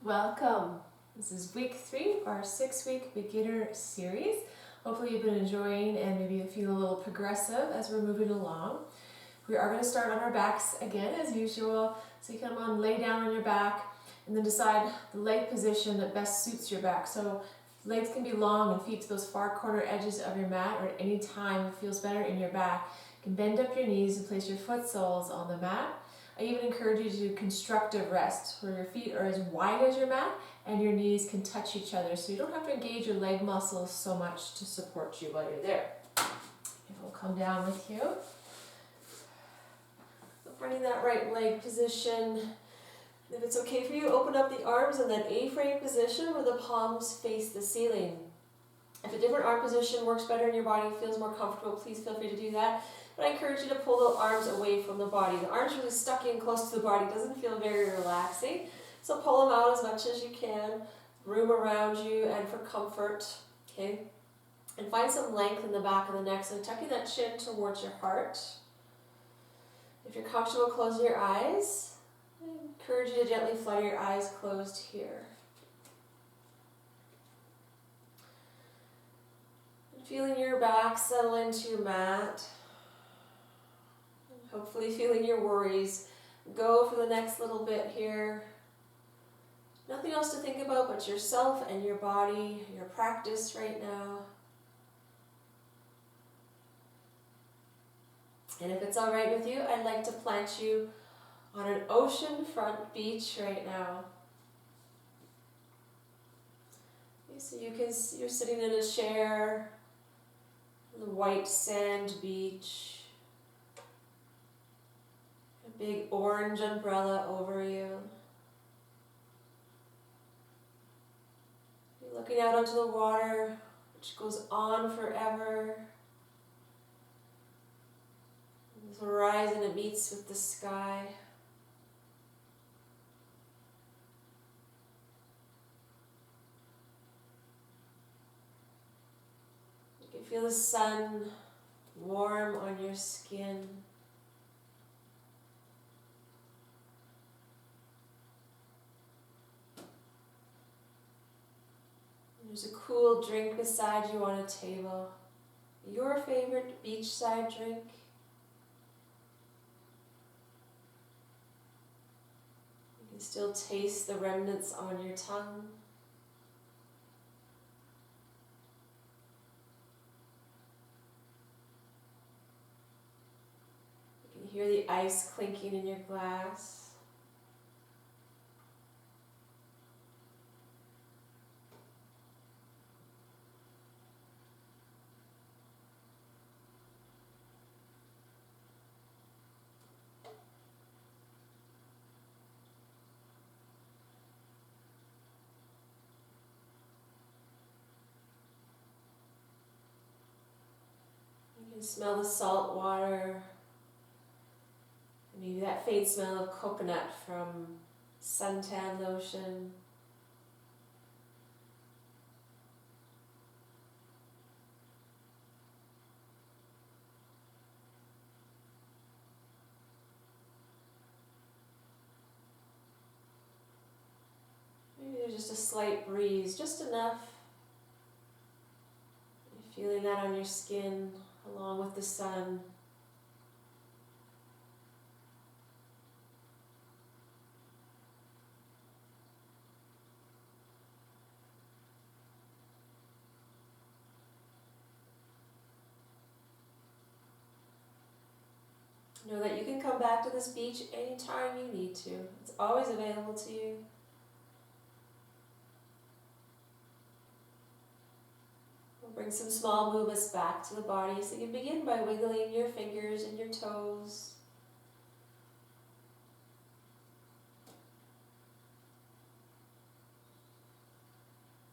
Welcome. This is week 3 of our 6-week beginner series. Hopefully you've been enjoying and maybe you feel a little progressive as we're moving along. We are going to start on our backs again as usual. So you come on, lay down on your back and then decide the leg position that best suits your back. So legs can be long and feet to those far corner edges of your mat, or at any time it feels better in your back. You can bend up your knees and place your foot soles on the mat. I even encourage you to do constructive rest, where your feet are as wide as your mat and your knees can touch each other, so you don't have to engage your leg muscles so much to support you while you're there. And we'll come down with you. Finding that right leg position. If it's okay for you, open up the arms in that A-frame position where the palms face the ceiling. If a different arm position works better in your body, feels more comfortable, please feel free to do that. But I encourage you to pull the arms away from the body. The arms really stuck in close to the body doesn't feel very relaxing. So pull them out as much as you can. Room around you and for comfort. Okay. And find some length in the back of the neck. So tucking that chin towards your heart. If you're comfortable closing your eyes, I encourage you to gently flutter your eyes closed here. And feeling your back settle into your mat. Hopefully feeling your worries go for the next little bit here. Nothing else to think about but yourself and your body, your practice right now. And if it's all right with you, I'd like to plant you on an oceanfront beach right now. Okay, so you're sitting in a chair on the white sand beach. A big orange umbrella over you. You're looking out onto the water, which goes on forever. The horizon, it meets with the sky. You can feel the sun warm on your skin. There's a cool drink beside you on a table. Your favorite beachside drink. You can still taste the remnants on your tongue. You can hear the ice clinking in your glass. You can smell the salt water, maybe that faint smell of coconut from suntan lotion. Maybe there's just a slight breeze, just enough. You're feeling that on your skin along with the sun. Know that you can come back to this beach anytime you need to. It's always available to you. We'll bring some small movements back to the body. So you can begin by wiggling your fingers and your toes.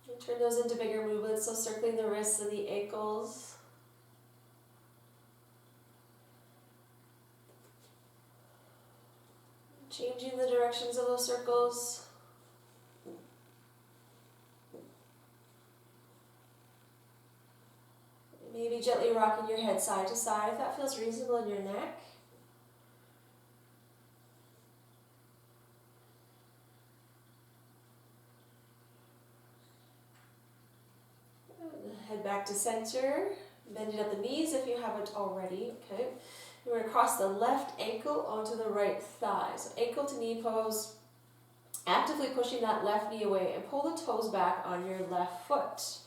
And turn those into bigger movements, so circling the wrists and the ankles. Changing the directions of those circles. Maybe gently rocking your head side to side if that feels reasonable in your neck. back to center. Bend at the knees if you haven't already, okay? We're going to cross the left ankle onto the right thigh. So ankle to knee pose, actively pushing that left knee away and pull the toes back on your left foot.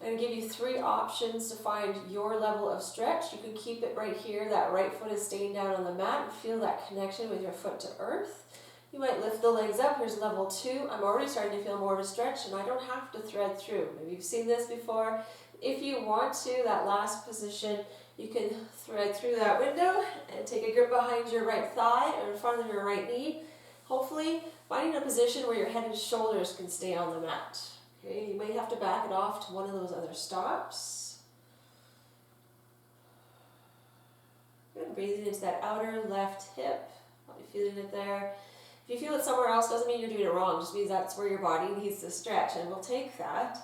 I'm going to give you 3 options to find your level of stretch. You can keep it right here. That right foot is staying down on the mat and feel that connection with your foot to earth. You might lift the legs up. Here's level 2. I'm already starting to feel more of a stretch and I don't have to thread through. Maybe you've seen this before. If you want to, that last position, you can thread through that window and take a grip behind your right thigh or in front of your right knee. Hopefully finding a position where your head and shoulders can stay on the mat. Okay, you may have to back it off to one of those other stops. Good, breathing into that outer left hip. Probably feeling it there. If you feel it somewhere else, doesn't mean you're doing it wrong, just means that's where your body needs to stretch, and we'll take that.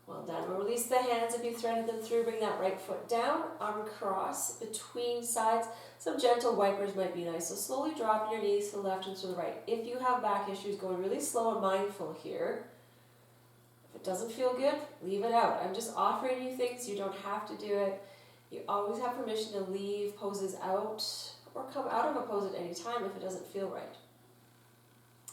Well done. We'll release the hands if you threaded them through. Bring that right foot down, arm cross between sides. Some gentle wipers might be nice. So slowly drop your knees to the left and to the right. If you have back issues, going really slow and mindful here. If it doesn't feel good, leave it out. I'm just offering you things. You don't have to do it. You always have permission to leave poses out or come out of a pose at any time if it doesn't feel right.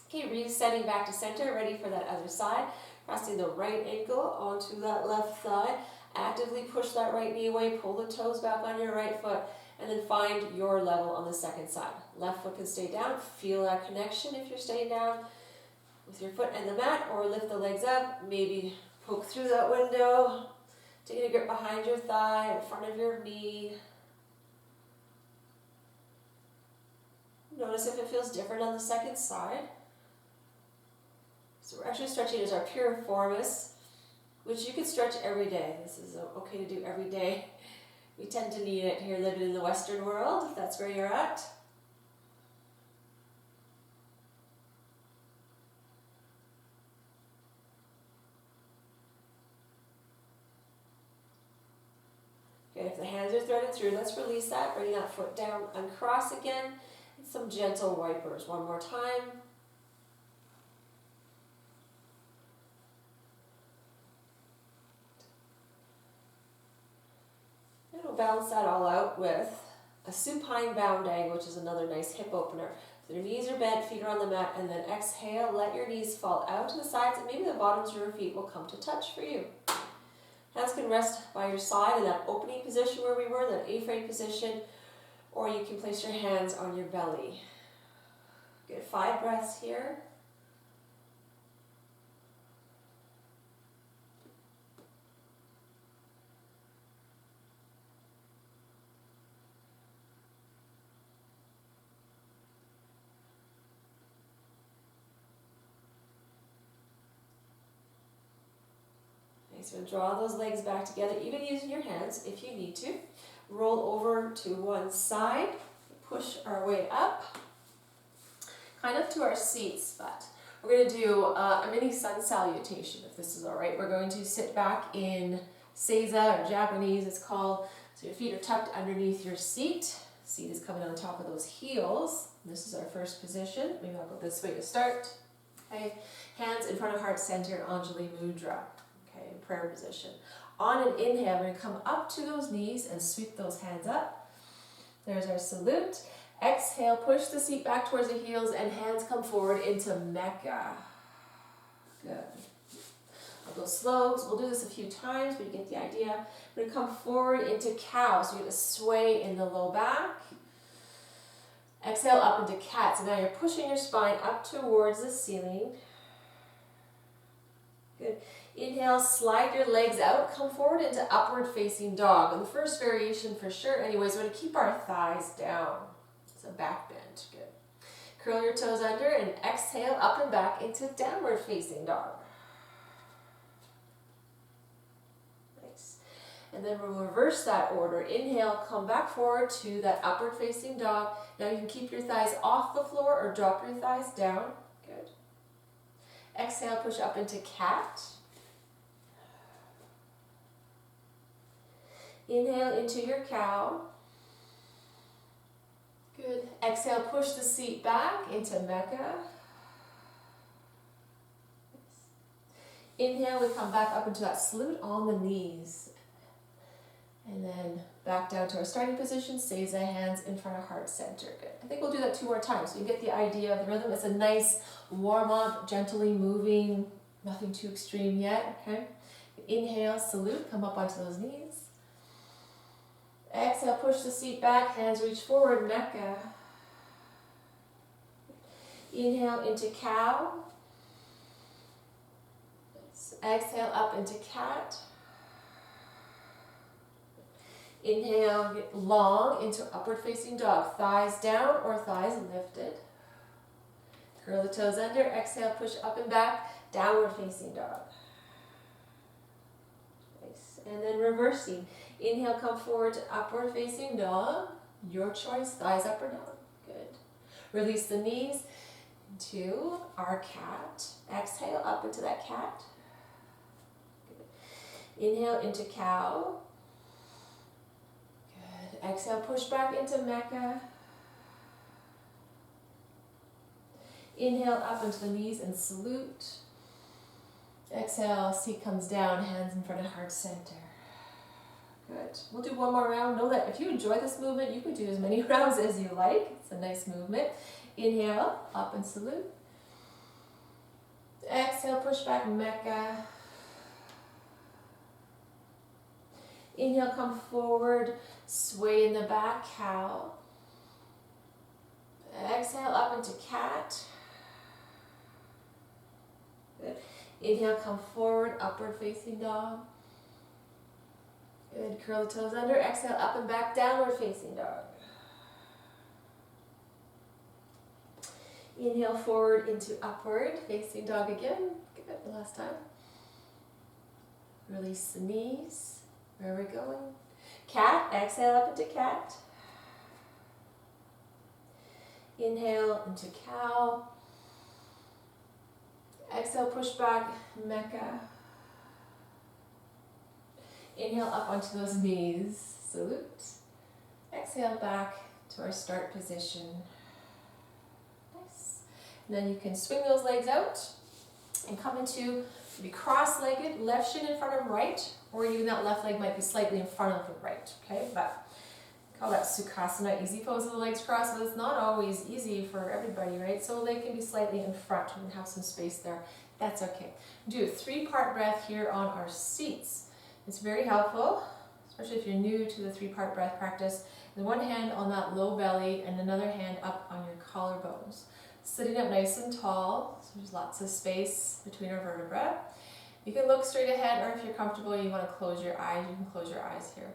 Okay, resetting back to center, ready for that other side. Pressing the right ankle onto that left thigh. Actively push that right knee away, pull the toes back on your right foot, and then find your level on the second side. Left foot can stay down. Feel that connection if you're staying down with your foot and the mat, or lift the legs up, maybe poke through that window, taking a grip behind your thigh, in front of your knee. Notice if it feels different on the second side. So we're actually stretching as our piriformis, which you can stretch every day. This is okay to do every day. We tend to need it here living in the Western world, if that's where you're at. Okay, if the hands are threaded through, let's release that. Bring that foot down, uncross again, and some gentle wipers. One more time. We'll balance that all out with a supine bound egg, which is another nice hip opener. So your knees are bent, feet are on the mat, and then exhale, let your knees fall out to the sides, and maybe the bottoms of your feet will come to touch for you. Hands can rest by your side in that opening position where we were, that A-frame position, or you can place your hands on your belly. Good, 5 breaths here. So draw those legs back together, even using your hands if you need to. Roll over to one side, push our way up, kind of to our seat spot. We're going to do a mini sun salutation, if this is all right. We're going to sit back in Seiza, or Japanese it's called. So your feet are tucked underneath your seat. Seat is coming on top of those heels. This is our first position. Maybe I'll go this way to start. Okay, hands in front of heart center, Anjali Mudra. Okay, prayer position. On an inhale, we're going to come up to those knees and sweep those hands up. There's our salute. Exhale, push the seat back towards the heels and hands come forward into Mecca. Good. I'll go slow, so we'll do this a few times, but you get the idea. We're going to come forward into cow, so you're going to sway in the low back. Exhale up into cat. So now you're pushing your spine up towards the ceiling. Good. Inhale, slide your legs out, come forward into upward facing dog. And the first variation for sure, anyways, we're going to keep our thighs down. So back bend, good. Curl your toes under and exhale up and back into downward facing dog. Nice. And then we'll reverse that order. Inhale, come back forward to that upward facing dog. Now you can keep your thighs off the floor or drop your thighs down. Good. Exhale, push up into cat. Inhale into your cow. Good. Exhale, push the seat back into Mecca. Inhale, we come back up into that salute on the knees. And then back down to our starting position, Seiza, hands in front of heart center. Good. I think we'll do that 2 more times so you get the idea of the rhythm. It's a nice warm up, gently moving, nothing too extreme yet, okay? Inhale, salute, come up onto those knees. Exhale, push the seat back, hands reach forward, Mecca. Inhale into cow. Exhale up into cat. Inhale, get long into upward facing dog. Thighs down or thighs lifted. Curl the toes under. Exhale, push up and back. Downward facing dog. Nice. And then reversing. Inhale, come forward to upward facing dog. Your choice, thighs up or down. Good. Release the knees into our cat. Exhale, up into that cat. Good. Inhale into cow. Good. Exhale, push back into Mecca. Inhale, up into the knees and salute. Exhale, seat comes down, hands in front of heart center. Good. We'll do 1 more round. Know that if you enjoy this movement, you can do as many rounds as you like. It's a nice movement. Inhale, up and salute. Exhale, push back, Mecca. Inhale, come forward, sway in the back, cow. Exhale, up into cat. Good. Inhale, come forward, upward facing dog. Good. Curl the toes under. Exhale, up and back, downward facing dog. Inhale, forward into upward facing dog again. Good. Last time. Release the knees. Where are we going? Cat. Exhale, up into cat. Inhale into cow. Exhale, push back, Mecca. Inhale up onto those knees, salute. Exhale back to our start position. Nice. And then you can swing those legs out and come into maybe cross-legged, left shin in front of right, or even that left leg might be slightly in front of the right, okay? But call that Sukhasana, easy pose with the legs crossed, but it's not always easy for everybody, right? So they can be slightly in front and have some space there. That's okay. Do a 3-part breath here on our seats. It's very helpful, especially if you're new to the 3-part breath practice. And one hand on that low belly and another hand up on your collarbones. Sitting up nice and tall, so there's lots of space between our vertebrae. You can look straight ahead, or if you're comfortable, you want to close your eyes, you can close your eyes here.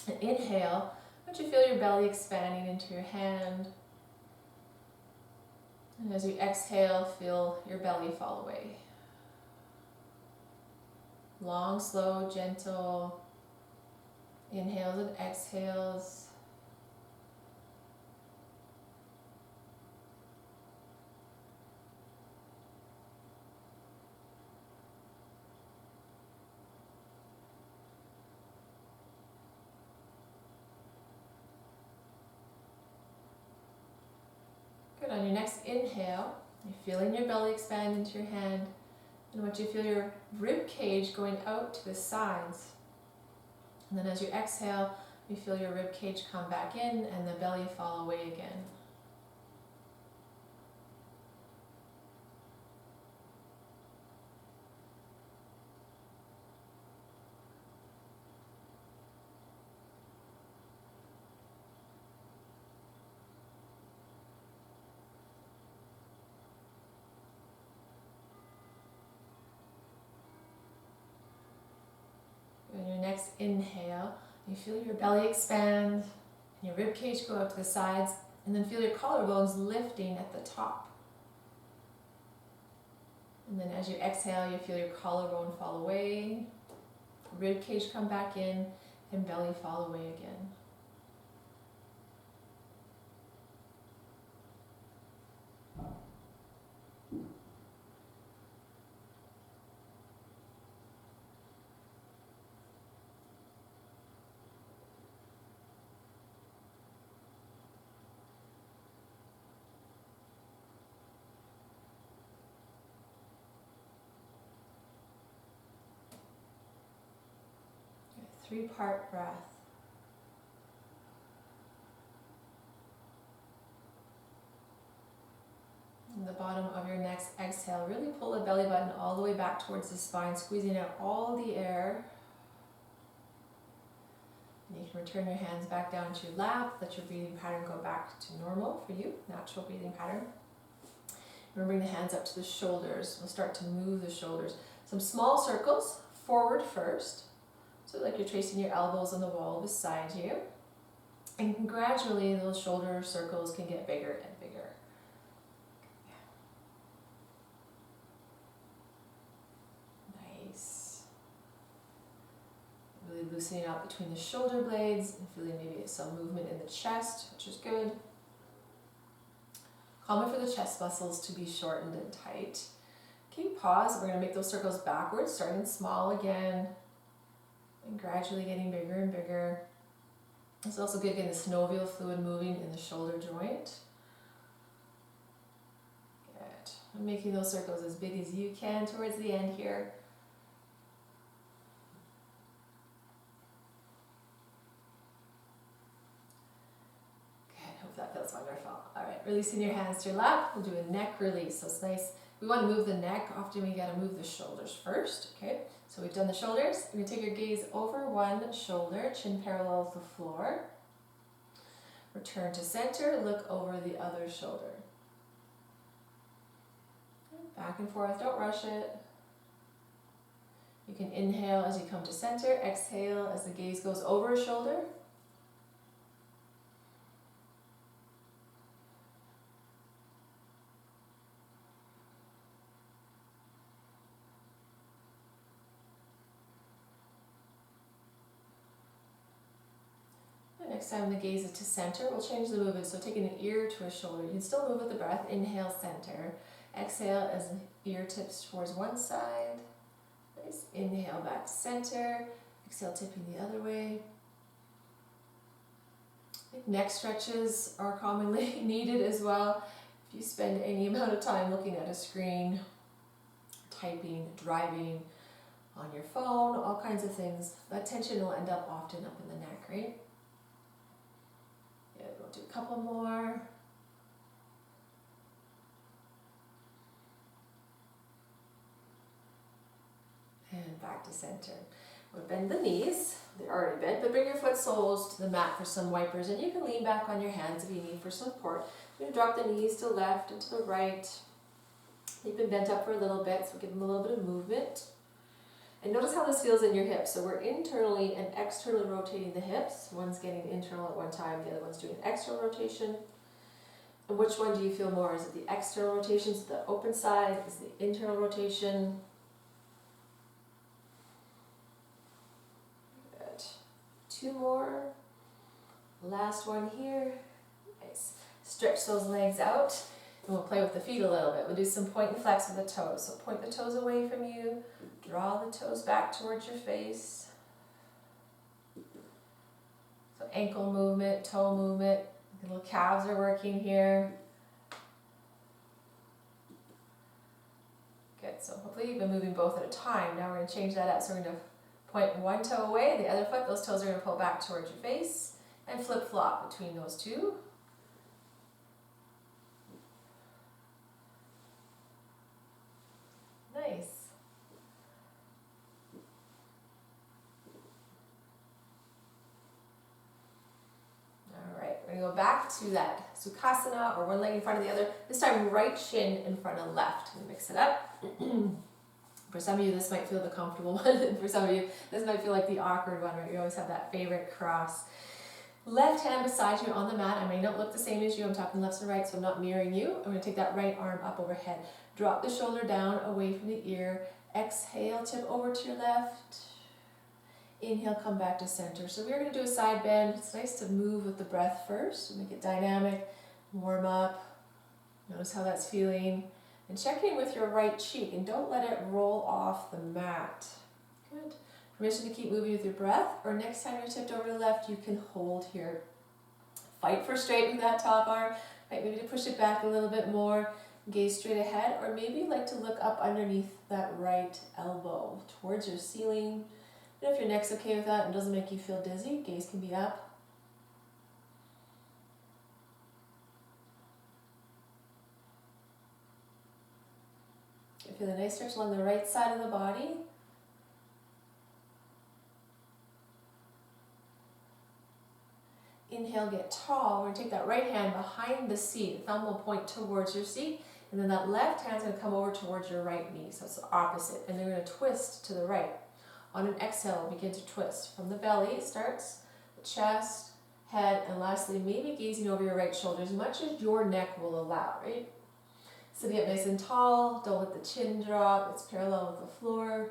And inhale. I want you to feel your belly expanding into your hand. And as you exhale, feel your belly fall away. Long, slow, gentle inhales and exhales. Good. On your next inhale, you're feeling your belly expand into your hand. And I want you to feel your rib cage going out to the sides. And then as you exhale, you feel your rib cage come back in and the belly fall away again. On your next inhale, you feel your belly expand, and your rib cage go out to the sides, and then feel your collarbones lifting at the top. And then as you exhale, you feel your collarbone fall away, rib cage come back in, and belly fall away again. 3-part breath. And the bottom of your next exhale, really pull the belly button all the way back towards the spine, squeezing out all the air. And you can return your hands back down to your lap, let your breathing pattern go back to normal for you, natural breathing pattern. And bring the hands up to the shoulders. We'll start to move the shoulders. Some small circles, forward first. So like you're tracing your elbows on the wall beside you. And gradually those shoulder circles can get bigger and bigger. Nice. Really loosening out between the shoulder blades and feeling maybe some movement in the chest, which is good. Common for the chest muscles to be shortened and tight. Okay, pause. We're going to make those circles backwards, starting small again, and gradually getting bigger and bigger. It's also good getting the synovial fluid moving in the shoulder joint. Good. And making those circles as big as you can towards the end here. That feels wonderful. All right, releasing your hands to your lap. We'll do a neck release. So it's nice. We want to move the neck. Often we got to move the shoulders first. Okay, so we've done the shoulders. You're going to take your gaze over one shoulder, chin parallel with the floor. Return to center. Look over the other shoulder. Back and forth. Don't rush it. You can inhale as you come to center. Exhale as the gaze goes over a shoulder. Next time the gaze is to center, we'll change the movement. So taking an ear to a shoulder. You can still move with the breath. Inhale, center. Exhale as the ear tips towards one side. Nice. Inhale, back to center. Exhale, tipping the other way. Neck stretches are commonly needed as well. If you spend any amount of time looking at a screen, typing, driving, on your phone, all kinds of things, that tension will end up often up in the neck, right? We'll do a couple more. And back to center. We'll bend the knees. They're already bent, but bring your foot soles to the mat for some wipers, and you can lean back on your hands if you need for support. You're going to drop the knees to the left and to the right. They've been bent up for a little bit, so give them a little bit of movement. And notice how this feels in your hips. So we're internally and externally rotating the hips. One's getting internal at one time, the other one's doing external rotation. And which one do you feel more? Is it the external rotation, so the open side? Is it the internal rotation? Good. 2 more. Last one here. Nice. Stretch those legs out. And we'll play with the feet a little bit. We'll do some point and flex with the toes. So point the toes away from you. Draw the toes back towards your face. So ankle movement, toe movement. The little calves are working here. Good. So hopefully you've been moving both at a time. Now we're going to change that up. So we're going to point one toe away, the other foot. Those toes are going to pull back towards your face. And flip-flop between those two. Nice. All right, we're going to go back to that Sukhasana, or one leg in front of the other. This time, right shin in front of left. We mix it up. For some of you, this might feel the comfortable one. And for some of you, this might feel like the awkward one, right? You always have that favorite cross. Left hand beside you on the mat. I may not look the same as you. I'm talking left to right, so I'm not mirroring you. I'm going to take that right arm up overhead. Drop the shoulder down away from the ear. Exhale, tip over to your left. Inhale, come back to center. So we're going to do a side bend. It's nice to move with the breath first. Make it dynamic. Warm up. Notice how that's feeling. And check in with your right cheek. And don't let it roll off the mat. Good. Permission to keep moving with your breath. Or next time you're tipped over to the left, you can hold here. Fight for straight with that top arm. Right, maybe to push it back a little bit more. Gaze straight ahead, or maybe you like to look up underneath that right elbow towards your ceiling. And if your neck's okay with that and doesn't make you feel dizzy, gaze can be up. Feel a nice stretch along the right side of the body. Inhale, get tall. We're going to take that right hand behind the seat. The thumb will point towards your seat. And then that left hand's going to come over towards your right knee. So it's the opposite. And then you're going to twist to the right. On an exhale, begin to twist. From the belly, it starts, the chest, head, and lastly, maybe gazing over your right shoulder as much as your neck will allow, right? Sitting up nice and tall, don't let the chin drop, it's parallel with the floor.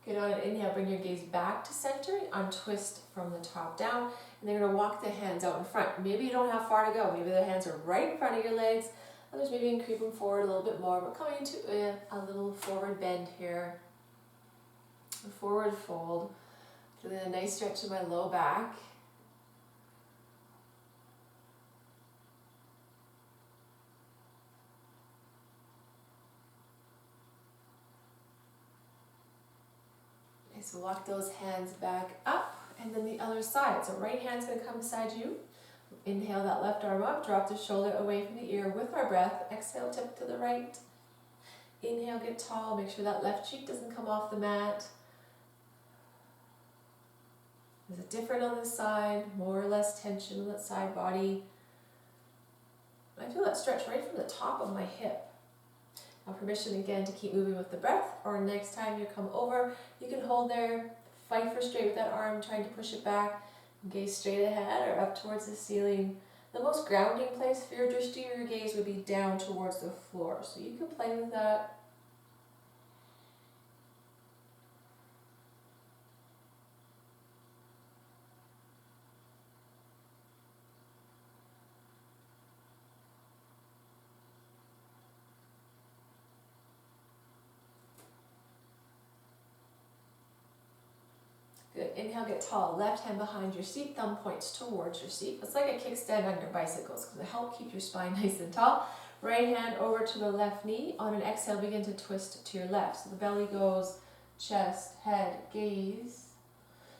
Good, on an inhale, bring your gaze back to center, untwist from the top down, and then you're going to walk the hands out in front. Maybe you don't have far to go, maybe the hands are right in front of your legs. Others maybe you can creep them forward a little bit more, but coming into a little forward bend here. A forward fold. Feeling a nice stretch in my low back. Okay, so walk those hands back up, and then the other side. So right hand's going to come beside you. Inhale that left arm up, drop the shoulder away from the ear with our breath. Exhale, tip to the right. Inhale, get tall. Make sure that left cheek doesn't come off the mat. Is it different on this side? More or less tension on that side body? I feel that stretch right from the top of my hip. Now permission again to keep moving with the breath, or next time you come over, you can hold there, fight for straight with that arm, trying to push it back. Gaze straight ahead or up towards the ceiling. The most grounding place for your drishti or your gaze would be down towards the floor. So you can play with that. Good. Inhale, get tall. Left hand behind your seat, thumb points towards your seat. It's like a kickstand on your bicycles because it helps keep your spine nice and tall. Right hand over to the left knee. On an exhale, begin to twist to your left. So the belly goes, chest, head, gaze.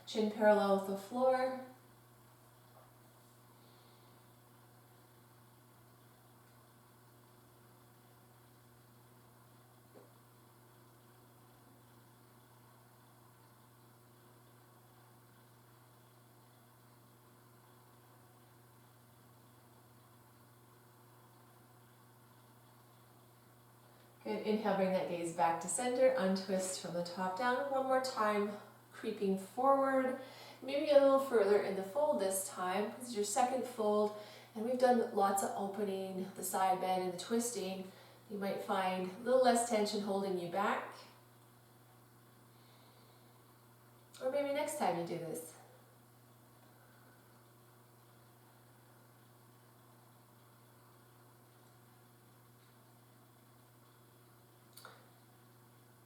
Chin parallel with the floor. Good. Inhale, bring that gaze back to center. Untwist from the top down. One more time, creeping forward. Maybe a little further in the fold this time. This is your second fold. And we've done lots of opening, the side bend and the twisting. You might find a little less tension holding you back. Or maybe next time you do this.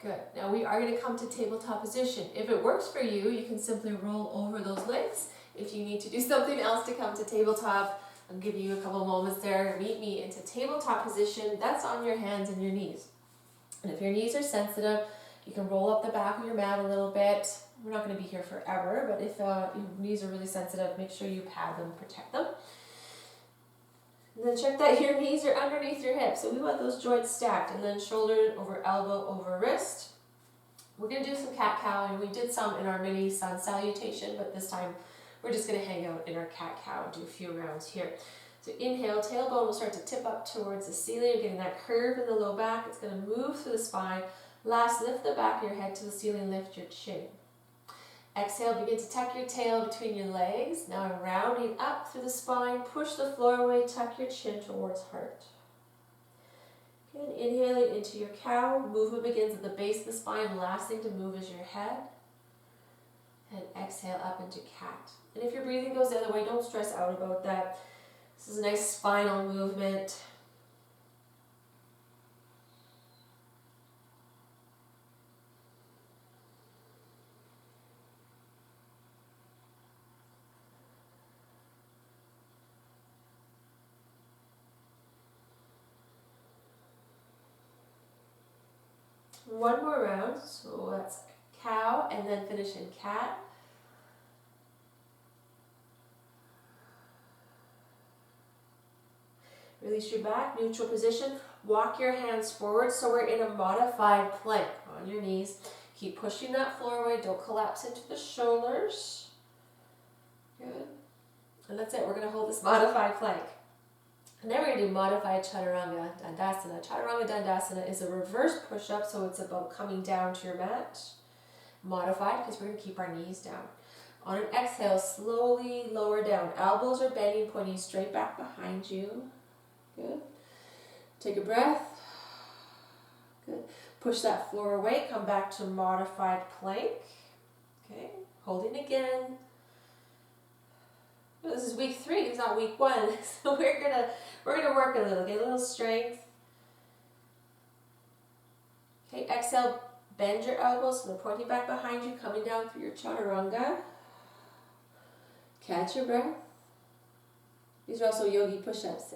Good. Now we are going to come to tabletop position. If it works for you, you can simply roll over those legs. If you need to do something else to come to tabletop, I'll give you a couple moments there. Meet me into tabletop position. That's on your hands and your knees. And if your knees are sensitive, you can roll up the back of your mat a little bit. We're not going to be here forever, but if your knees are really sensitive, make sure you pad them, protect them. And then check that your knees are underneath your hips. So we want those joints stacked, and then shoulder over elbow over wrist. We're going to do some cat-cow, and we did some in our mini sun salutation, but this time we're just going to hang out in our cat-cow and do a few rounds here. So inhale, tailbone will start to tip up towards the ceiling. You're getting that curve in the low back. It's going to move through the spine. Last, lift the back of your head to the ceiling, lift your chin. Exhale, begin to tuck your tail between your legs. Now I'm rounding up through the spine. Push the floor away, tuck your chin towards heart. Good. Inhaling into your cow. Movement begins at the base of the spine. Last thing to move is your head. And exhale up into cat. And if your breathing goes the other way, don't stress out about that. This is a nice spinal movement. One more round, so that's cow and then finish in cat. Release your back, neutral position. Walk your hands forward so we're in a modified plank on your knees. Keep pushing that floor away. Don't collapse into the shoulders. Good. And that's it. We're going to hold this modified plank. And then we're going to do modified Chaturanga Dandasana. Chaturanga Dandasana is a reverse push-up, so it's about coming down to your mat. Modified because we're going to keep our knees down. On an exhale, slowly lower down. Elbows are bending, pointing straight back behind you. Good. Take a breath. Good. Push that floor away. Come back to modified plank. Okay. Holding again. This is week 3. It's not week 1. So we're gonna work a little. Get a little strength. Okay. Exhale. Bend your elbows so they're pointing back behind you. Coming down through your chaturanga. Catch your breath. These are also yogi push-ups.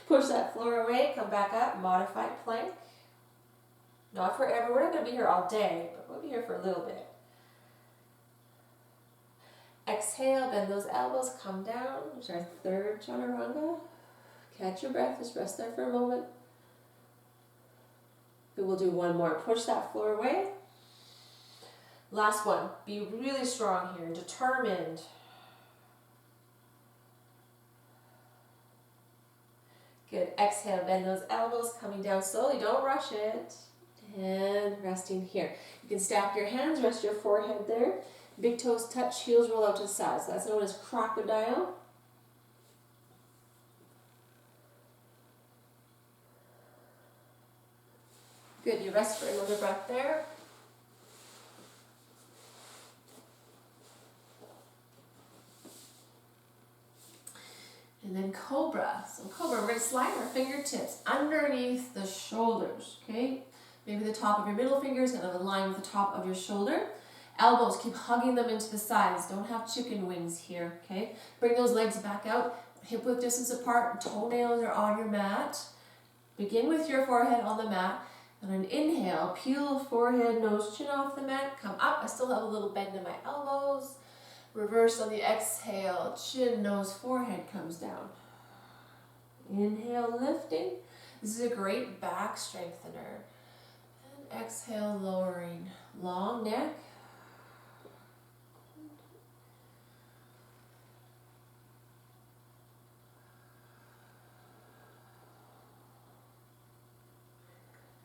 Push that floor away, come back up, modified plank. Not forever, we're not going to be here all day, but we'll be here for a little bit. Exhale, bend those elbows, come down. There's our third chaturanga. Catch your breath, just rest there for a moment. Then we'll do one more. Push that floor away. Last one. Be really strong here, determined. Good. Exhale, bend those elbows, coming down slowly. Don't rush it. And resting here. You can stack your hands, rest your forehead there. Big toes touch, heels roll out to the side. So that's known as crocodile. Good. You rest for another breath there. And then cobra. So cobra, we're going to slide our fingertips underneath the shoulders, okay? Maybe the top of your middle finger is going to align with the top of your shoulder. Elbows, keep hugging them into the sides. Don't have chicken wings here, okay? Bring those legs back out, hip width distance apart, toenails are on your mat. Begin with your forehead on the mat. And on an inhale, peel forehead, nose, chin off the mat. Come up. I still have a little bend in my elbows. Reverse on the exhale, chin, nose, forehead comes down. Inhale, lifting. This is a great back strengthener. And exhale, lowering. Long neck.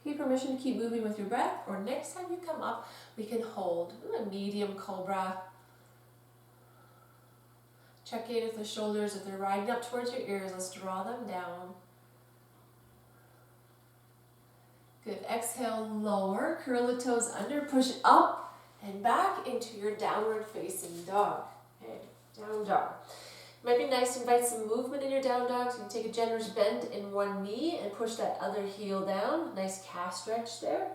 Give permission to keep moving with your breath, or next time you come up, we can hold a medium cobra. Check in with the shoulders. If they're riding up towards your ears, let's draw them down. Good. Exhale, lower. Curl the toes under. Push up and back into your downward facing dog. Okay, down dog. Might be nice to invite some movement in your down dog. So you can take a generous bend in one knee and push that other heel down. Nice calf stretch there.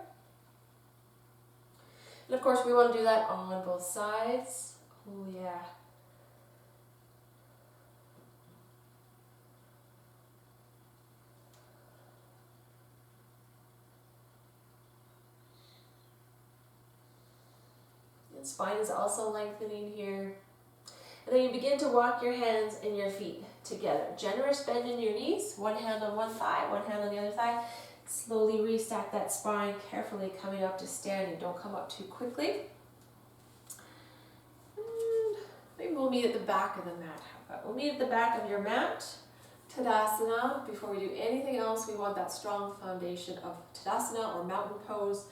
And of course, we want to do that on both sides. Oh yeah. Spine is also lengthening here. And then you begin to walk your hands and your feet together. Generous bend in your knees, one hand on one thigh, one hand on the other thigh. Slowly restack that spine, carefully coming up to standing. Don't come up too quickly. And maybe we'll meet at the back of the mat. How about we'll meet at the back of your mat. Tadasana. Before we do anything else, we want that strong foundation of Tadasana or mountain pose.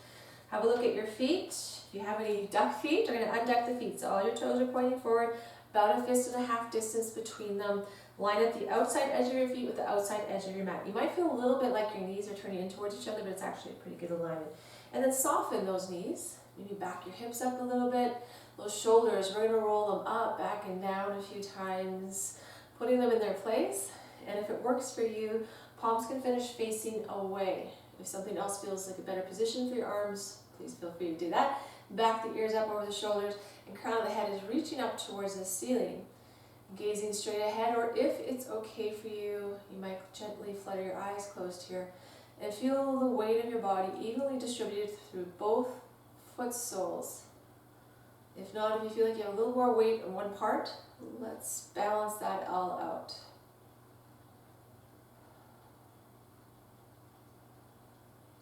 Have a look at your feet. If you have any duck feet, you're going to unduck the feet. So all your toes are pointing forward, about a fist and a half distance between them. Line up the outside edge of your feet with the outside edge of your mat. You might feel a little bit like your knees are turning in towards each other, but it's actually a pretty good alignment. And then soften those knees. Maybe back your hips up a little bit. Those shoulders, we're going to roll them up, back and down a few times, putting them in their place. And if it works for you, palms can finish facing away. If something else feels like a better position for your arms, please feel free to do that. Back the ears up over the shoulders, and crown of the head is reaching up towards the ceiling. Gazing straight ahead, or if it's okay for you, you might gently flutter your eyes closed here And feel the weight of your body evenly distributed through both foot soles. If not, if you feel like you have a little more weight in one part, let's balance that all out.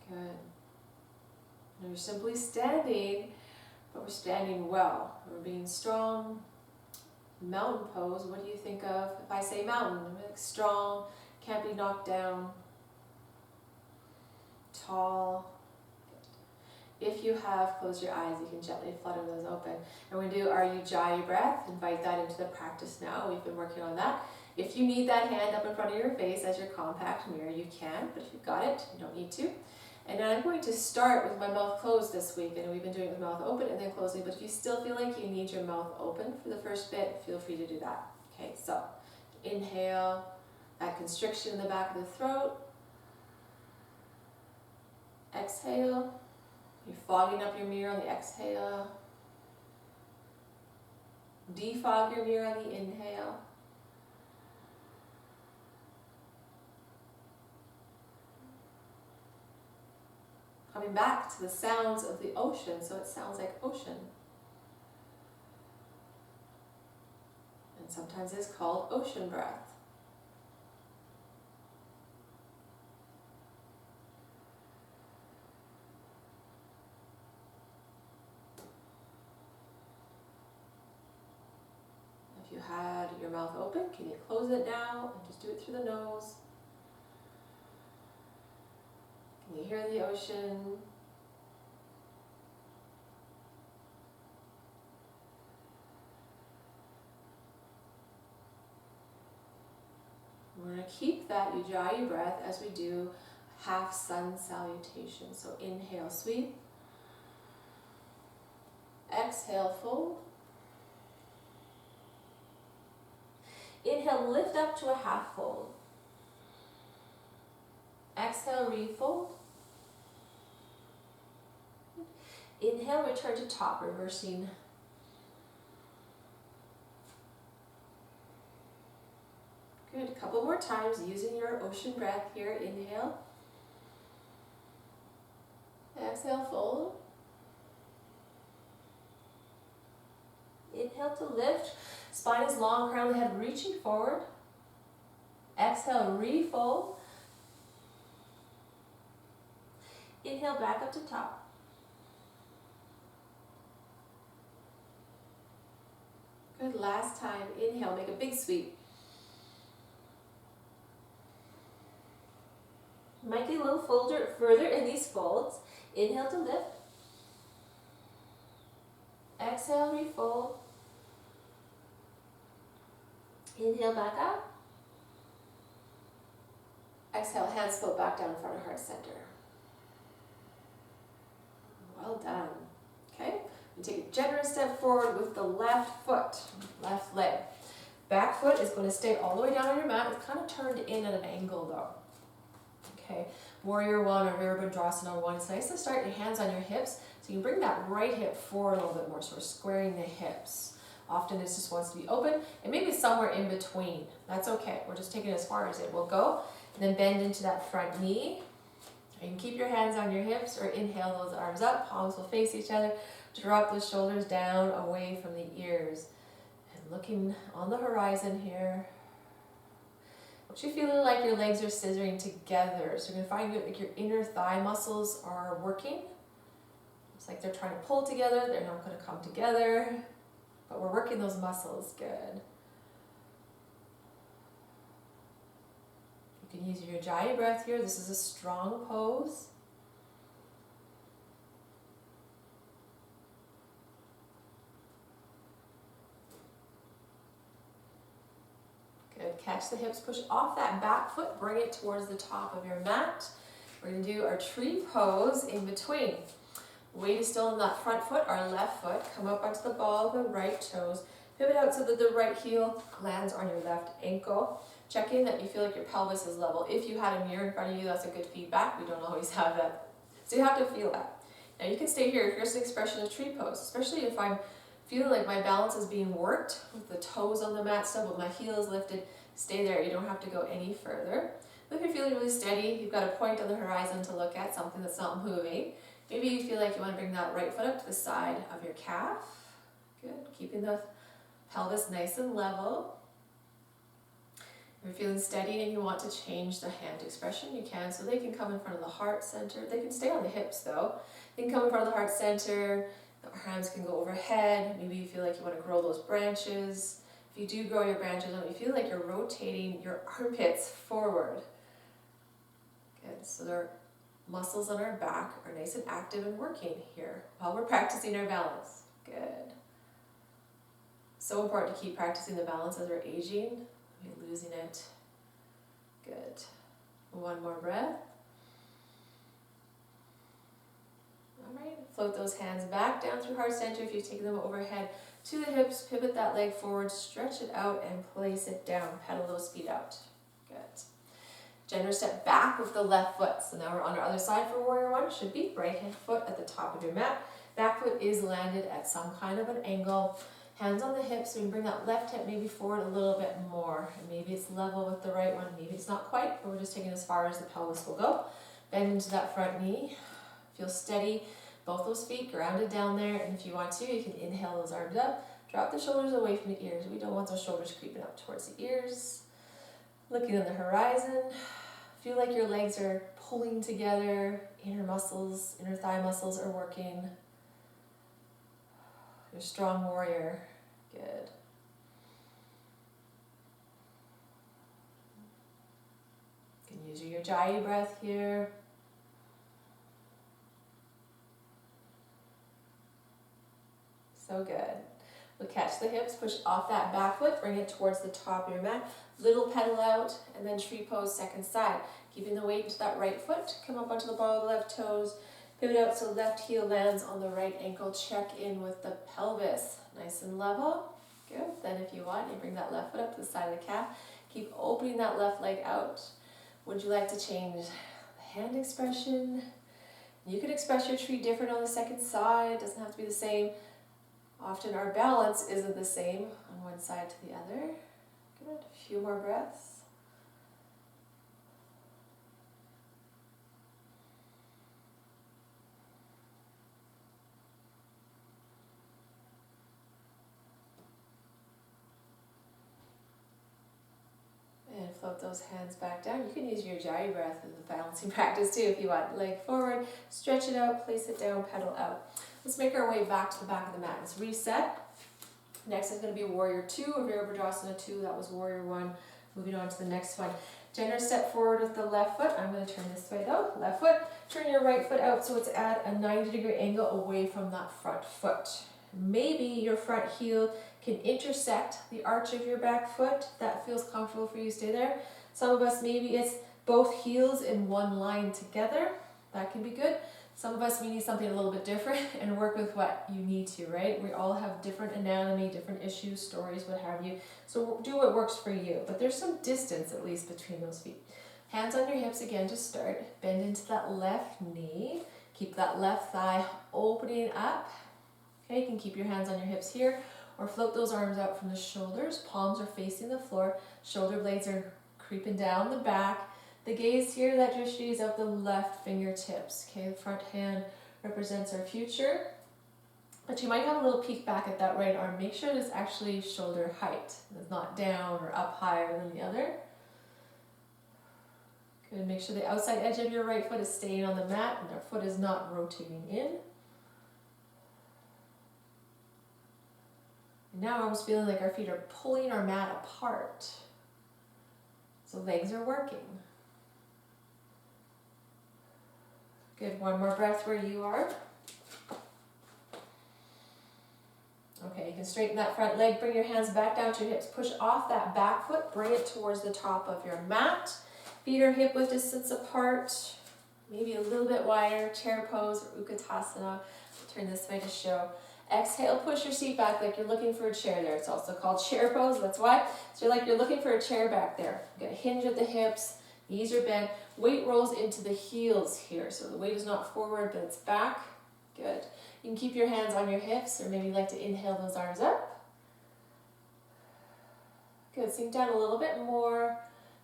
Good. Now you're simply standing, but we're standing well. We're being strong. Mountain pose, what do you think of? If I say mountain, like strong, can't be knocked down. Tall. If you have closed your eyes, you can gently flutter those open. And we're going to do our Ujjayi breath. Invite that into the practice now. We've been working on that. If you need that hand up in front of your face as your compact mirror, you can. But if you've got it, you don't need to. And then I'm going to start with my mouth closed this week. And we've been doing it with mouth open and then closing. But if you still feel like you need your mouth open for the first bit, feel free to do that. Okay, so inhale, that constriction in the back of the throat. Exhale. You're fogging up your mirror on the exhale. Defog your mirror on the inhale. Coming back to the sounds of the ocean, so it sounds like ocean. And sometimes it's called ocean breath. If you had your mouth open, can you close it now and just do it through the nose? Can you hear the ocean? We're going to keep that Ujjayi breath as we do half sun salutation. So inhale, sweep. Exhale, fold. Inhale, lift up to a half fold. Exhale, refold. Inhale, return to top, reversing. Good, a couple more times using your ocean breath here. Inhale. Exhale, fold. Inhale to lift. Spine is long, crown of the head reaching forward. Exhale, refold. Inhale, back up to top. Good, last time. Inhale, make a big sweep. Might get a little further in these folds. Inhale to lift. Exhale, refold. Inhale, back up. Exhale, hands float back down in front of heart center. Well done. Okay, we take a generous step forward with the left foot, left leg. Back foot is going to stay all the way down on your mat. It's kind of turned in at an angle though. Okay, Warrior One or Virabhadrasana One. It's nice to start your hands on your hips so you can bring that right hip forward a little bit more. So we're squaring the hips. Often it just wants to be open and maybe somewhere in between. That's okay. We're just taking it as far as it will go. And then bend into that front knee. You can keep your hands on your hips or inhale those arms up. Palms will face each other. Drop the shoulders down away from the ears. And looking on the horizon here. What you feeling like your legs are scissoring together. So you're going to find like your inner thigh muscles are working. It's like they're trying to pull together. They're not going to come together. But we're working those muscles. Good. You can use your Ujjayi breath here. This is a strong pose. Good. Catch the hips, push off that back foot, bring it towards the top of your mat. We're going to do our tree pose in between. Weight is still on that front foot, our left foot. Come up onto the ball of the right toes. Pivot out so that the right heel lands on your left ankle. Check in that you feel like your pelvis is level. If you had a mirror in front of you, that's a good feedback. We don't always have that. So you have to feel that. Now you can stay here. Here's an expression of tree pose, especially if I'm feeling like my balance is being worked with the toes on the mat still, but my heel is lifted. Stay there. You don't have to go any further. If you're feeling really steady, you've got a point on the horizon to look at, something that's not moving. Maybe you feel like you want to bring that right foot up to the side of your calf. Good, keeping the pelvis nice and level. If you're feeling steady and you want to change the hand expression, you can. So they can come in front of the heart center. They can stay on the hips though. They can come in front of the heart center. The hands can go overhead. Maybe you feel like you want to grow those branches. If you do grow your branches, you feel like you're rotating your armpits forward. Good, so their muscles on our back are nice and active and working here while we're practicing our balance. Good. So important to keep practicing the balance as we're aging. You're losing it. Good. One more breath. All right, float those hands back down through heart center. If you take them overhead to the hips, pivot that leg forward, stretch it out and place it down. Pedal those feet out. Good. Generous step back with the left foot. So now we're on our other side for warrior one. Should be right hand foot at the top of your mat. Back foot is landed at some kind of an angle. Hands on the hips, so you can bring that left hip maybe forward a little bit more. And maybe it's level with the right one, maybe it's not quite, but we're just taking as far as the pelvis will go. Bend into that front knee. Feel steady. Both those feet grounded down there. And if you want to, you can inhale those arms up. Drop the shoulders away from the ears. We don't want those shoulders creeping up towards the ears. Looking at the horizon. Feel like your legs are pulling together. Inner muscles, inner thigh muscles are working. You're a strong warrior. Good. You can use your Ujjayi breath here. So good. We'll catch the hips, push off that back foot, bring it towards the top of your mat. Little pedal out, and then tree pose second side. Keeping the weight to that right foot. Come up onto the ball of the left toes. Pivot out so left heel lands on the right ankle. Check in with the pelvis. Nice and level. Good. Then if you want, you bring that left foot up to the side of the calf. Keep opening that left leg out. Would you like to change the hand expression? You can express your tree different on the second side. Doesn't have to be the same. Often our balance isn't the same on one side to the other. Good. A few more breaths. And float those hands back down. You can use your Ujjayi breath as a balancing practice too if you want. Leg forward, stretch it out, place it down, pedal out. Let's make our way back to the back of the mat. Let's reset. Next is going to be Warrior 2 or Virabhadrasana 2. That was Warrior 1. Moving on to the next one. Generous step forward with the left foot. I'm going to turn this way though. Left foot. Turn your right foot out so it's at a 90-degree angle away from that front foot. Maybe your front heel can intersect the arch of your back foot. That feels comfortable for you, stay there. Some of us, maybe it's both heels in one line together. That can be good. Some of us, we need something a little bit different and work with what you need to, right? We all have different anatomy, different issues, stories, what have you. So do what works for you. But there's some distance at least between those feet. Hands on your hips again to start. Bend into that left knee. Keep that left thigh opening up. Okay, you can keep your hands on your hips here or float those arms out from the shoulders. Palms are facing the floor. Shoulder blades are creeping down the back. The gaze here, that drishti is of the left fingertips. Okay, the front hand represents our future. But you might have a little peek back at that right arm. Make sure it is actually shoulder height. It's not down or up higher than the other. Good, make sure the outside edge of your right foot is staying on the mat and our foot is not rotating in. And now we're almost feeling like our feet are pulling our mat apart. So legs are working. Good, one more breath where you are. Okay, you can straighten that front leg, bring your hands back down to your hips, push off that back foot, bring it towards the top of your mat. Feet are hip width distance apart, maybe a little bit wider, chair pose or Utkatasana. Turn this way to show. Exhale, push your seat back like you're looking for a chair there. It's also called chair pose, that's why. So you're like you're looking for a chair back there. You got a hinge at the hips, knees are bent. Weight rolls into the heels here. So the weight is not forward, but it's back. Good. You can keep your hands on your hips, or maybe you like to inhale those arms up. Good, sink down a little bit more.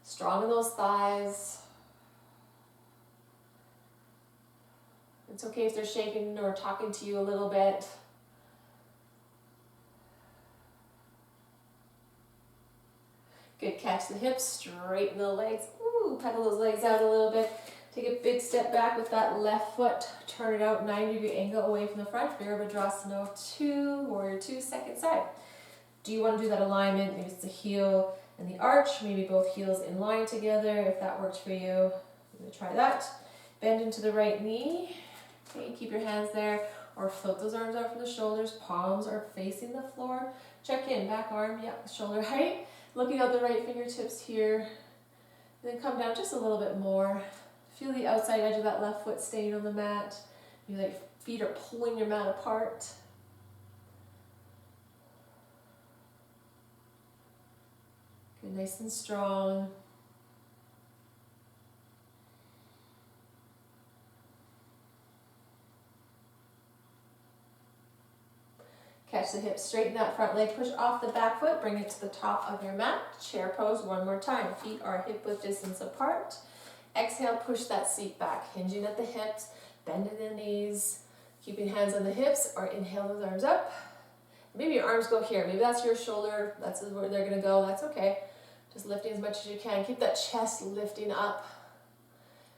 Strong in those thighs. It's okay if they're shaking or talking to you a little bit. Good, catch the hips, straighten the legs. Ooh, pedal those legs out a little bit. Take a big step back with that left foot. Turn it out 90-degree angle away from the front. Virabhadrasana 2, Warrior 2, second side. Do you want to do that alignment? Maybe it's the heel and the arch. Maybe both heels in line together. If that works for you, I'm going to try that. Bend into the right knee. Okay, keep your hands there. Or float those arms out from the shoulders. Palms are facing the floor. Check in. Back arm, yeah, shoulder height. Looking out the right fingertips here. And then come down just a little bit more. Feel the outside edge of that left foot staying on the mat. Maybe like feet are pulling your mat apart. Good, nice and strong. Catch the hips, straighten that front leg, push off the back foot, bring it to the top of your mat. Chair pose one more time. Feet are hip width distance apart. Exhale, push that seat back, hinging at the hips, bending the knees, keeping hands on the hips, or inhale those arms up. Maybe your arms go here. Maybe that's your shoulder. That's where they're going to go. That's okay. Just lifting as much as you can. Keep that chest lifting up.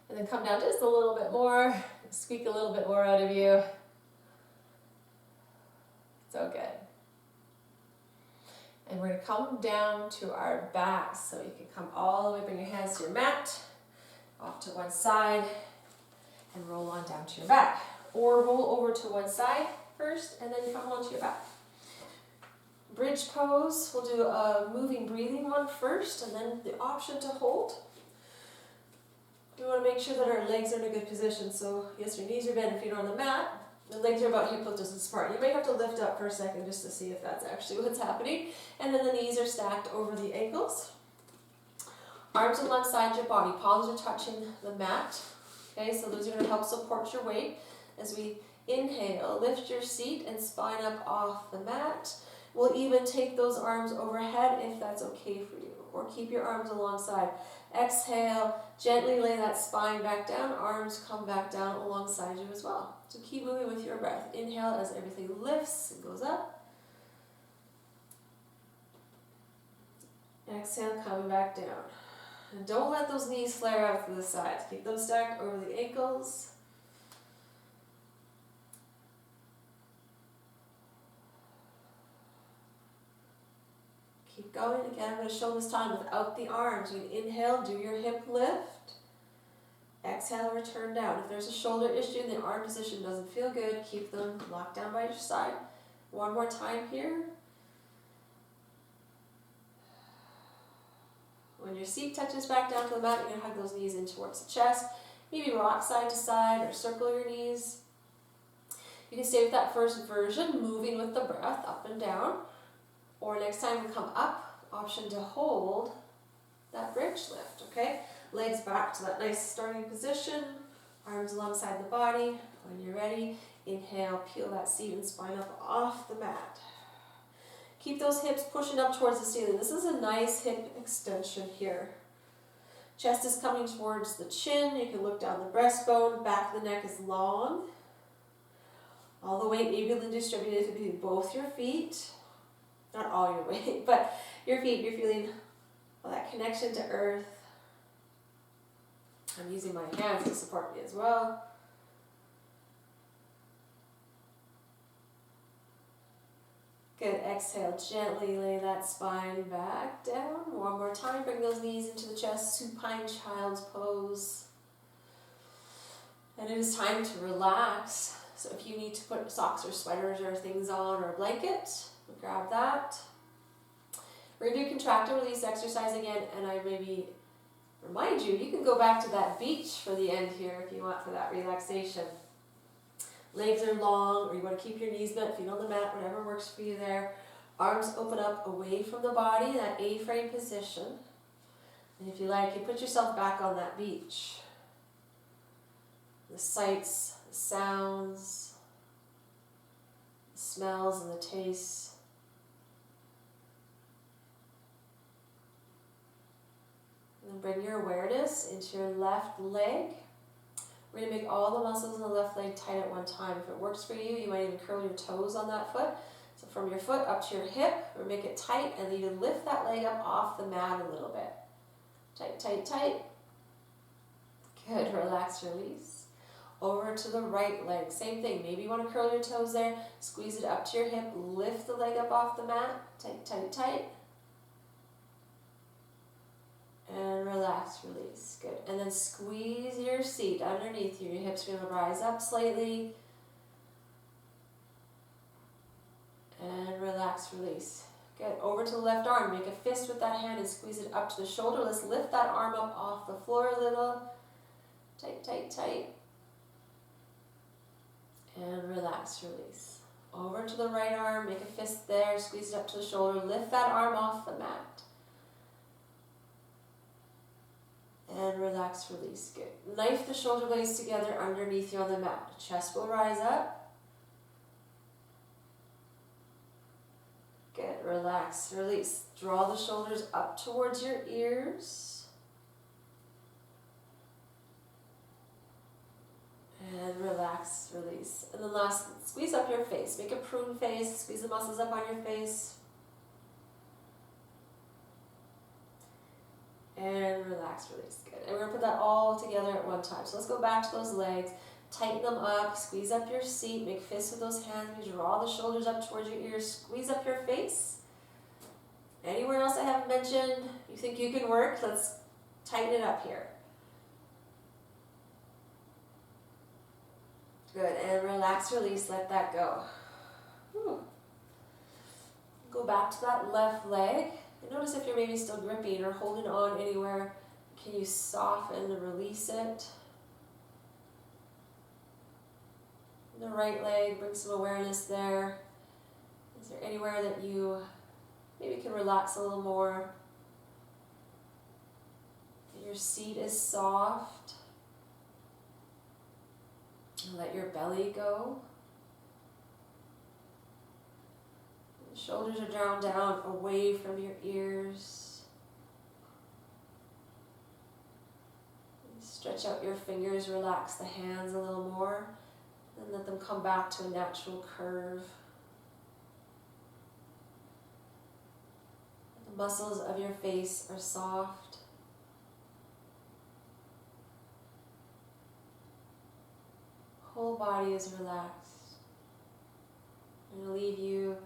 And then come down just a little bit more. Squeak a little bit more out of you. So good. And we're going to come down to our backs. So you can come all the way, bring your hands to your mat, off to one side, and roll on down to your back. Or roll over to one side first, and then come onto your back. Bridge pose, we'll do a moving breathing one first, and then the option to hold. We want to make sure that our legs are in a good position. So yes, your knees are bent, feet are on the mat. The legs are about hip width distance apart. You may have to lift up for a second just to see if that's actually what's happening. And then the knees are stacked over the ankles. Arms alongside your body. Palms are touching the mat. Okay, so those are going to help support your weight. As we inhale, lift your seat and spine up off the mat. We'll even take those arms overhead if that's okay for you. Or keep your arms alongside. Exhale, gently lay that spine back down. Arms come back down alongside you as well. So keep moving with your breath. Inhale as everything lifts and goes up. Exhale, coming back down. And don't let those knees flare out to the sides. Keep them stacked over the ankles. Keep going. Again, I'm going to show this time without the arms. You can inhale, do your hip lift. Exhale, return down. If there's a shoulder issue and the arm position doesn't feel good, keep them locked down by your side. One more time here. When your seat touches back down to the mat, you're going to hug those knees in towards the chest. Maybe rock side to side or circle your knees. You can stay with that first version, moving with the breath up and down. Or next time we come up, option to hold that bridge lift, okay? Legs back to that nice starting position, arms alongside the body. When you're ready, inhale, peel that seat and spine up off the mat. Keep those hips pushing up towards the ceiling. This is a nice hip extension here. Chest is coming towards the chin. You can look down the breastbone. Back of the neck is long. All the weight evenly distributed to both your feet. Not all your weight, but your feet. You're feeling that connection to earth. I'm using my hands to support me as well. Good. Exhale, gently lay that spine back down. One more time, bring those knees into the chest, supine child's pose. And it is time to relax. So if you need to put socks or sweaters or things on or a blanket, grab that. We're going to do contract and release exercise again, and I maybe remind you, you can go back to that beach for the end here if you want for that relaxation. Legs are long, or you want to keep your knees bent, feet on the mat, whatever works for you there. Arms open up away from the body, that A-frame position. And if you like, you put yourself back on that beach. The sights, the sounds, the smells and the tastes. And then bring your awareness into your left leg. We're going to make all the muscles in the left leg tight at one time. If it works for you, you might even curl your toes on that foot. So from your foot up to your hip, or make it tight, and then you lift that leg up off the mat a little bit. Tight, tight, tight. Good, relax, release. Over to the right leg, same thing. Maybe you want to curl your toes there, squeeze it up to your hip, lift the leg up off the mat. Tight, tight, tight. And relax, release. Good. And then squeeze your seat underneath you. Your hips are going to rise up slightly. And relax, release. Good. Over to the left arm. Make a fist with that hand and squeeze it up to the shoulder. Let's lift that arm up off the floor a little. Tight, tight, tight. And relax, release. Over to the right arm. Make a fist there. Squeeze it up to the shoulder. Lift that arm off the mat. And relax, release. Good. Knife the shoulder blades together underneath you on the mat. Chest will rise up. Good. Relax, release. Draw the shoulders up towards your ears. And relax, release. And then last, squeeze up your face. Make a prune face. Squeeze the muscles up on your face. And relax, release. Good. And we're going to put that all together at one time. So let's go back to those legs. Tighten them up. Squeeze up your seat. Make fists with those hands. You draw the shoulders up towards your ears. Squeeze up your face. Anywhere else I haven't mentioned you think you can work, let's tighten it up here. Good. And relax, release. Let that go. Whew. Go back to that left leg. And notice if you're maybe still gripping or holding on anywhere, can you soften and release it? The right leg, bring some awareness there. Is there anywhere that you maybe can relax a little more? Your seat is soft. And let your belly go. Shoulders are drawn down away from your ears. Stretch out your fingers, relax the hands a little more, and let them come back to a natural curve. The muscles of your face are soft. Whole body is relaxed. I'm going to leave you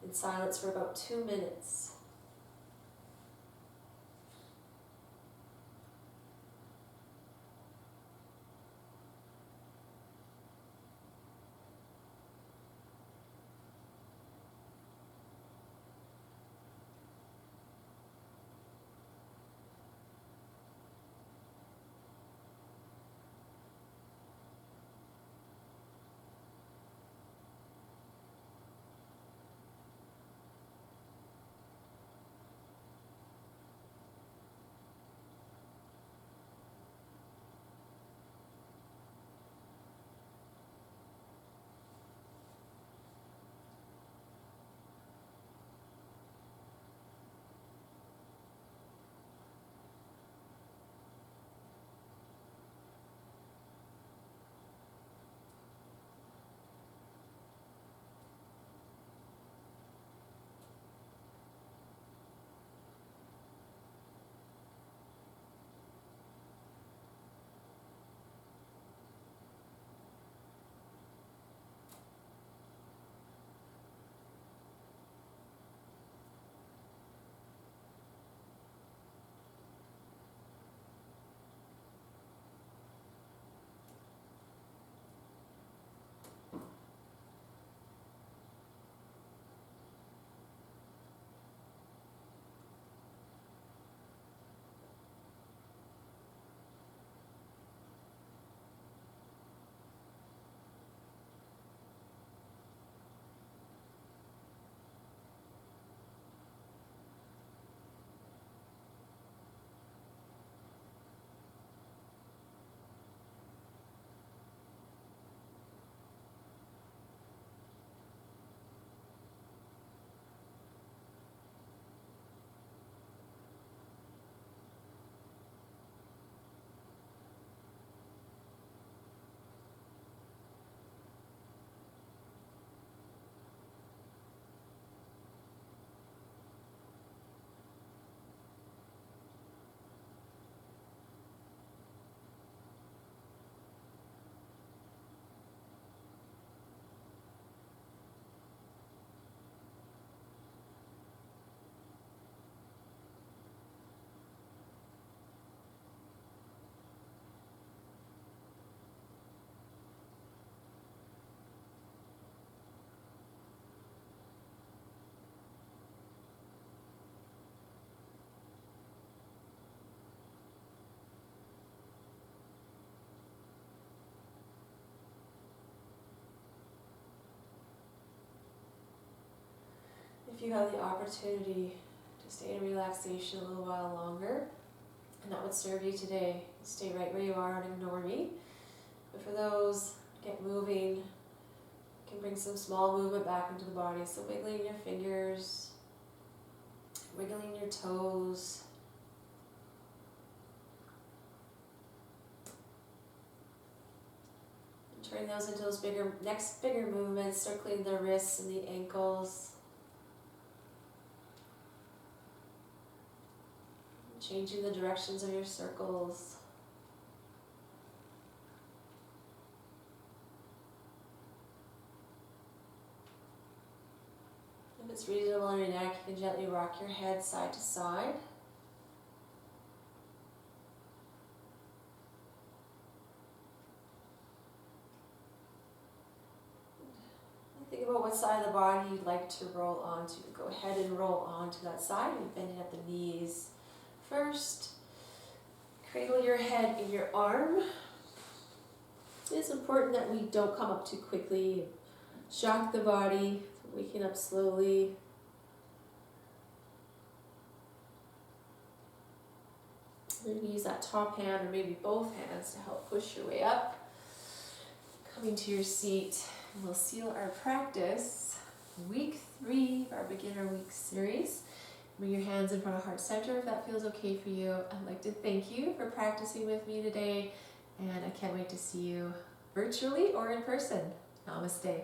in silence for about 2 minutes. if you have the opportunity to stay in relaxation a little while longer, and that would serve you today, stay right where you are and ignore me. But for those, get moving. You can bring some small movement back into the body. So wiggling your fingers, wiggling your toes. And turn those into those bigger movements, circling the wrists and the ankles. Changing the directions of your circles. If it's reasonable on your neck, you can gently rock your head side to side. Think about what side of the body you'd like to roll onto. Go ahead and roll onto that side and bending at the knees. First, cradle your head in your arm. It's important that we don't come up too quickly. Shock the body, waking up slowly. Then use that top hand or maybe both hands to help push your way up. Coming to your seat, and we'll seal our practice. Week 3 of our Beginner Week series. Bring your hands in front of heart center if that feels okay for you. I'd like to thank you for practicing with me today, and I can't wait to see you virtually or in person. Namaste.